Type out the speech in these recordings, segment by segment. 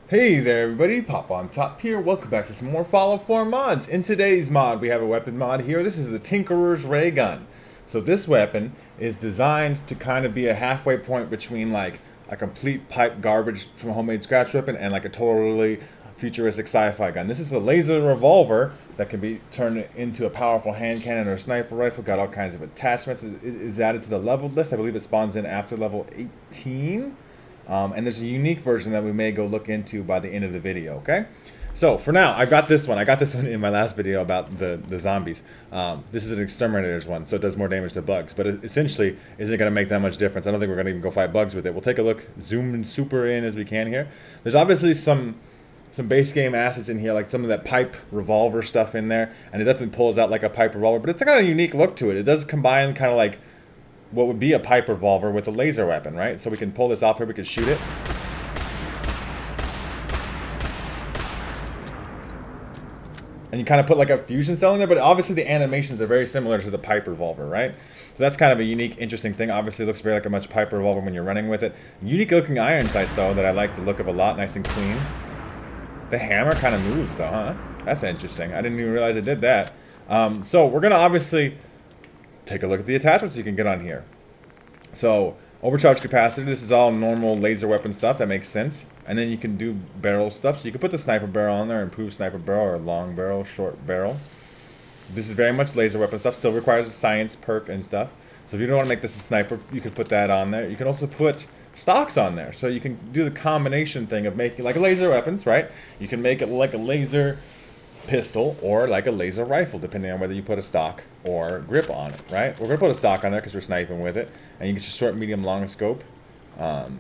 Hey there everybody, Popontop here. Welcome back to some more Follow 4 mods. In today's mod, we have a weapon mod here. This is the Tinkerer's Raygun. So this weapon is designed to kind of be a halfway point between like a complete pipe garbage from a homemade scratch weapon and like a totally futuristic sci-fi gun. This is a laser revolver that can be turned into a powerful hand cannon or sniper rifle. Got all kinds of attachments. It is added to the level list. I believe it spawns in after level 18. And there's a unique version that we may go look into by the end of the video, okay? So, for now, I got this one. I got this one in my last video about the zombies. This is an exterminator's one, so it does more damage to bugs. But it essentially isn't going to make that much difference. I don't think we're going to even go fight bugs with it. We'll take a look, zoom and super in as we can here. There's obviously some base game assets in here, like some of that pipe revolver stuff in there. And it definitely pulls out like a pipe revolver. But it's got a unique look to it. It does combine kind of like what would be a pipe revolver with a laser weapon, right? So we can pull this off here, we can shoot it. And you kind of put like a fusion cell in there, but obviously the animations are very similar to the pipe revolver, right? So that's kind of a unique, interesting thing. Obviously it looks very like a much pipe revolver when you're running with it. Unique looking iron sights though, that I like the look of a lot, nice and clean. The hammer kind of moves though, huh? That's interesting. I didn't even realize it did that. So we're gonna obviously take a look at the attachments you can get on here. So, overcharge capacity, this is all normal laser weapon stuff, that makes sense. And then you can do barrel stuff, so you can put the sniper barrel on there, improved sniper barrel, or long barrel, short barrel. This is very much laser weapon stuff, still requires a science perk and stuff. So if you don't want to make this a sniper, you can put that on there. You can also put stocks on there, so you can do the combination thing of making like laser weapons, right? You can make it like a laser pistol or like a laser rifle, depending on whether you put a stock or grip on it, right? We're gonna put a stock on there because we're sniping with it, and you get your short, medium, long scope, and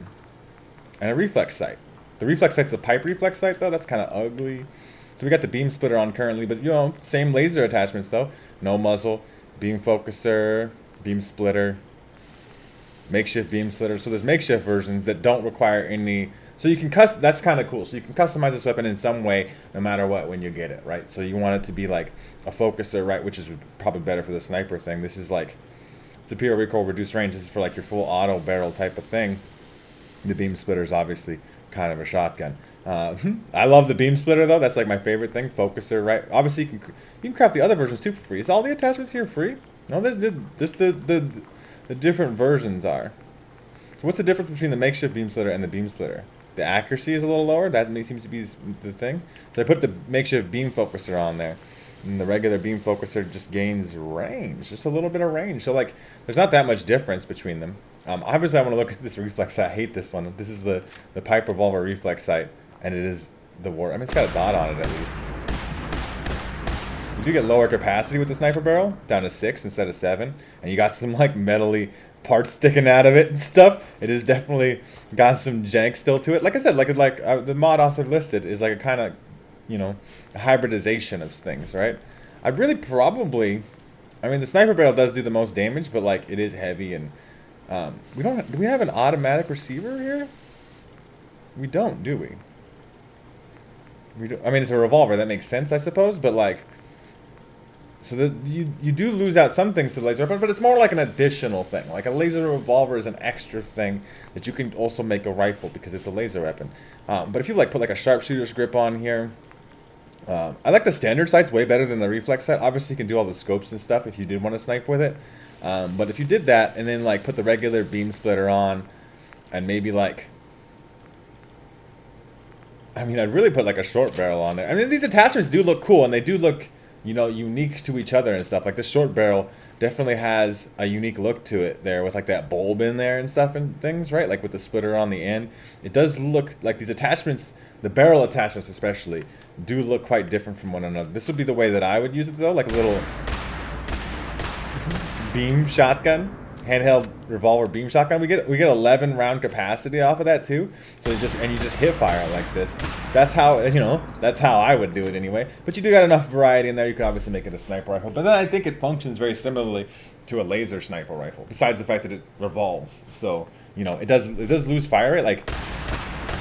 a reflex sight. The reflex sight's the pipe reflex sight though. That's kind of ugly. So we got the beam splitter on currently, but you know, same laser attachments though. No muzzle, beam focuser, beam splitter, makeshift beam splitter. So there's makeshift versions that don't require any. So you can that's kind of cool. So you can customize this weapon in some way, no matter what, when you get it, right? So you want it to be like a focuser, right? Which is probably better for the sniper thing. This is like superior recoil, reduced range. This is for like your full auto barrel type of thing. The beam splitter is obviously kind of a shotgun. I love the beam splitter though. That's like my favorite thing. Focuser, right? Obviously you can craft the other versions too for free. Is all the attachments here free? No, there's just the different versions are. So what's the difference between the makeshift beam splitter and the beam splitter? The accuracy is a little lower. That seems to be the thing. So I put the makeshift beam focuser on there. And the regular beam focuser just gains range. Just a little bit of range. So like, there's not that much difference between them. Obviously I want to look at this reflex sight. I hate this one. This is the pipe revolver reflex sight. And it is the war. I mean, it's got a dot on it at least. You do get lower capacity with the sniper barrel, down to 6 instead of 7. And you got some like metally parts sticking out of it and stuff. It is definitely got some jank still to it. Like I said, like the mod also listed is like a kind of, you know, a hybridization of things, right? I'd really probably, I mean, the sniper barrel does do the most damage, but like it is heavy and do we have an automatic receiver here? We don't, do we? We do. I mean, it's a revolver. That makes sense, I suppose, but like. So you do lose out some things to the laser weapon, but it's more like an additional thing. Like a laser revolver is an extra thing that you can also make a rifle because it's a laser weapon. But if you like put like a sharpshooter's grip on here, I like the standard sights way better than the reflex sight. Obviously you can do all the scopes and stuff if you did want to snipe with it. But if you did that and then like put the regular beam splitter on and maybe like, I mean, I'd really put like a short barrel on there. I mean, these attachments do look cool and they do look, you know, unique to each other and stuff. Like the short barrel definitely has a unique look to it there with like that bulb in there and stuff and things, right? Like with the splitter on the end. It does look like these attachments, the barrel attachments especially, do look quite different from one another. This would be the way that I would use it though, like a little beam shotgun, handheld revolver beam shotgun. We get 11 round capacity off of that too. So you just hit fire like this. That's how, you know, that's how I would do it anyway. But you do got enough variety in there. You can obviously make it a sniper rifle. But then I think it functions very similarly to a laser sniper rifle. Besides the fact that it revolves. So, you know, it does lose fire rate. Like,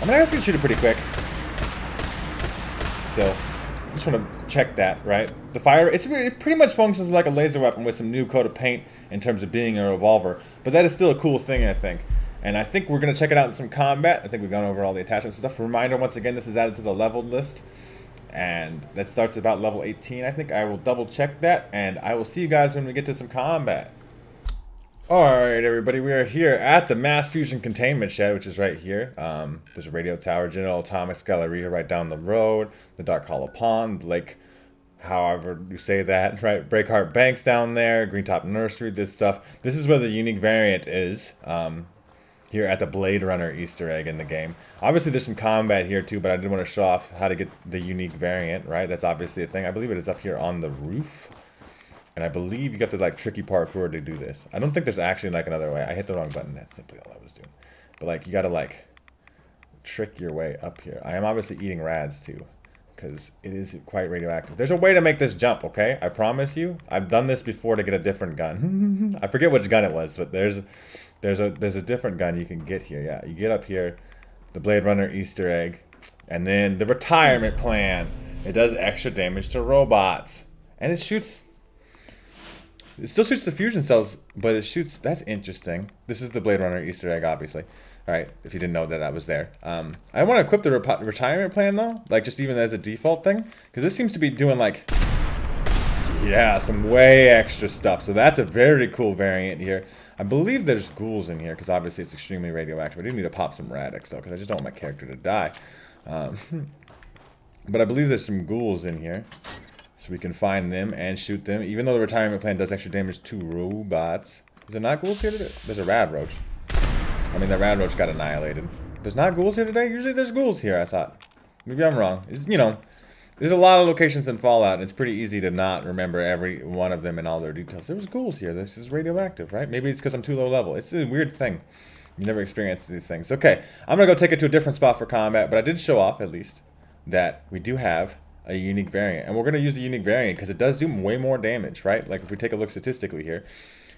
I mean, I guess you can shoot it pretty quick. Still. I just want to check that, right? The fire, it pretty much functions like a laser weapon with some new coat of paint in terms of being a revolver. But that is still a cool thing, I think. And I think we're going to check it out in some combat. I think we've gone over all the attachments and stuff. Reminder, once again, this is added to the leveled list. And that starts about level 18. I think I will double check that. And I will see you guys when we get to some combat. Alright, everybody. We are here at the Mass Fusion Containment Shed, which is right here. There's a radio tower, General Atomics Galleria right down the road. The Dark Hollow Pond, Lake, however you say that, right? Breakheart Banks down there. Green Top Nursery, this stuff. This is where the unique variant is. Here at the Blade Runner Easter egg in the game. Obviously there's some combat here too, but I did want to show off how to get the unique variant, right? That's obviously a thing. I believe it is up here on the roof. And I believe you got the like tricky parkour to do this. I don't think there's actually like another way. I hit the wrong button. That's simply all I was doing. But like you gotta like trick your way up here. I am obviously eating rads too, because it is quite radioactive. There's a way to make this jump, okay? I promise you. I've done this before to get a different gun. I forget which gun it was, but there's a different gun you can get here. Yeah, you get up here, the Blade Runner Easter egg, and then the retirement plan. It does extra damage to robots, and it shoots. It still shoots the fusion cells, but it shoots. That's interesting. This is the Blade Runner Easter egg, obviously. All right, if you didn't know that that was there. I want to equip the retirement plan though, like just even as a default thing, because this seems to be doing like, yeah, some way extra stuff. So that's a very cool variant here. I believe there's ghouls in here because obviously it's extremely radioactive. I do need to pop some radix though because I just don't want my character to die. But I believe there's some ghouls in here. So we can find them and shoot them. Even though the retirement plan does extra damage to robots. Is there not ghouls here today? There's a rad roach. I mean, the rad roach got annihilated. There's not ghouls here today? Usually there's ghouls here, I thought. Maybe I'm wrong. It's, you know, there's a lot of locations in Fallout, and it's pretty easy to not remember every one of them and all their details. There was ghouls here. This is radioactive, right? Maybe it's because I'm too low level. It's a weird thing. You never experienced these things. Okay, I'm going to go take it to a different spot for combat, but I did show off, at least, that we do have a unique variant. And we're going to use the unique variant because it does do way more damage, right? Like, if we take a look statistically here,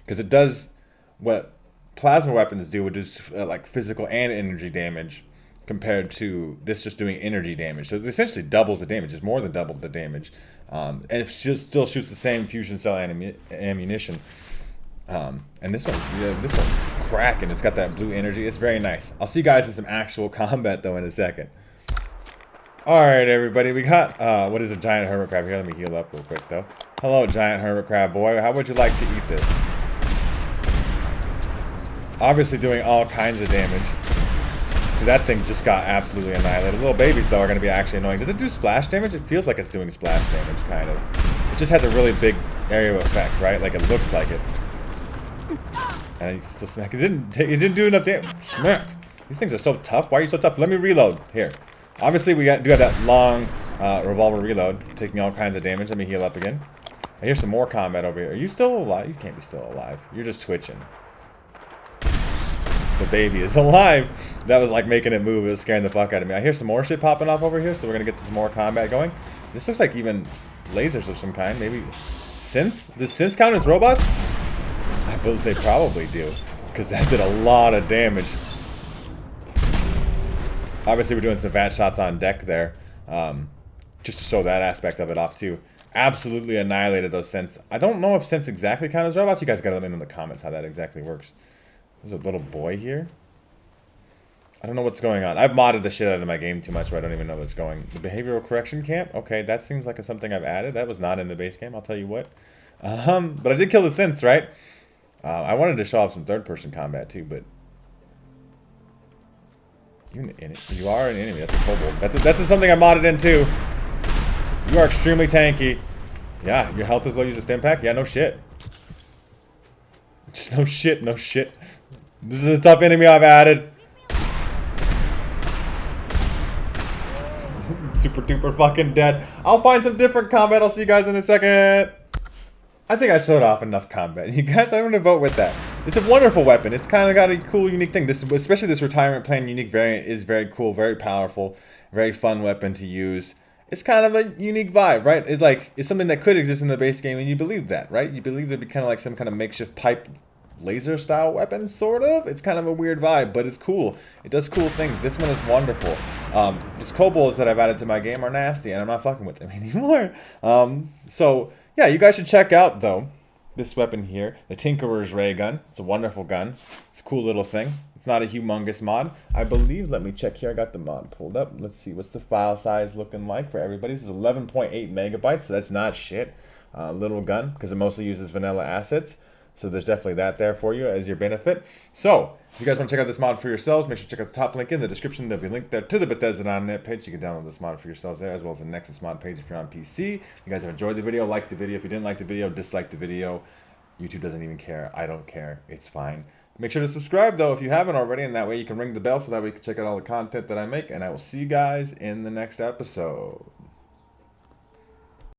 because it does what plasma weapons do, which is like physical and energy damage, compared to this just doing energy damage. So it essentially doubles the damage. It's more than double the damage. And it still shoots the same fusion cell ammunition. And this one's cracking. It's got that blue energy. It's very nice. I'll see you guys in some actual combat, though, in a second. Alright, everybody. We got, what is a giant hermit crab here? Let me heal up real quick, though. Hello, giant hermit crab boy. How would you like to eat this? Obviously doing all kinds of damage. That thing just got absolutely annihilated. Little babies, though, are going to be actually annoying. Does it do splash damage? It feels like it's doing splash damage, kind of. It just has a really big area of effect, right? Like, it looks like it. And you can still smack. It didn't do enough damage. Smack! These things are so tough. Why are you so tough? Let me reload. Here. Obviously, we do have that long revolver reload, taking all kinds of damage. Let me heal up again. I hear some more combat over here. Are you still alive? You can't be still alive. You're just twitching. The baby is alive. That was like making it move. It was scaring the fuck out of me. I hear some more shit popping off over here, so we're gonna get some more combat going. This looks like even lasers of some kind. Maybe synths? Does synths count as robots? I believe they probably do, because that did a lot of damage. Obviously, we're doing some fat shots on deck there, just to show that aspect of it off too. Absolutely annihilated those synths. I don't know if synths exactly count as robots. You guys gotta let me know in the comments how that exactly works. There's a little boy here. I don't know what's going on. I've modded the shit out of my game too much where I don't even know what's going. The behavioral correction camp? Okay, that seems like something I've added. That was not in the base game, I'll tell you what. But I did kill the synths, right? I wanted to show off some third-person combat too, but... You are an enemy. That's a kobold. That's something I modded in too. You are extremely tanky. Yeah, your health is low. Use a stim pack? Yeah, no shit. Just no shit, no shit. This is a tough enemy I've added. Super duper fucking dead. I'll find some different combat. I'll see you guys in a second. I think I showed off enough combat. You guys, I'm gonna vote with that. It's a wonderful weapon. It's kind of got a cool, unique thing. This, especially this retirement plan unique variant, is very cool, very powerful, very fun weapon to use. It's kind of a unique vibe, right? It's something that could exist in the base game, and you believe that, right? You believe there'd be kind of like some kind of makeshift pipe laser style weapon, sort of. It's kind of a weird vibe, but it's cool. It does cool things. This one is wonderful. These kobolds that I've added to my game are nasty, and I'm not fucking with them anymore. So yeah, you guys should check out though this weapon here, the Tinkerer's Raygun. It's a wonderful gun. It's a cool little thing. It's not a humongous mod. I believe, let me check here, I got the mod pulled up. Let's see, what's the file size looking like for everybody? This is 11.8 megabytes, so that's not shit. Little gun, because it mostly uses vanilla assets. So there's definitely that there for you as your benefit. So, if you guys want to check out this mod for yourselves, make sure to check out the top link in the description. There'll be a link there to the Bethesda.net page. You can download this mod for yourselves there, as well as the Nexus mod page if you're on PC. If you guys have enjoyed the video, like the video. If you didn't like the video, dislike the video. YouTube doesn't even care. I don't care. It's fine. Make sure to subscribe, though, if you haven't already, and that way you can ring the bell so that way you can check out all the content that I make. And I will see you guys in the next episode.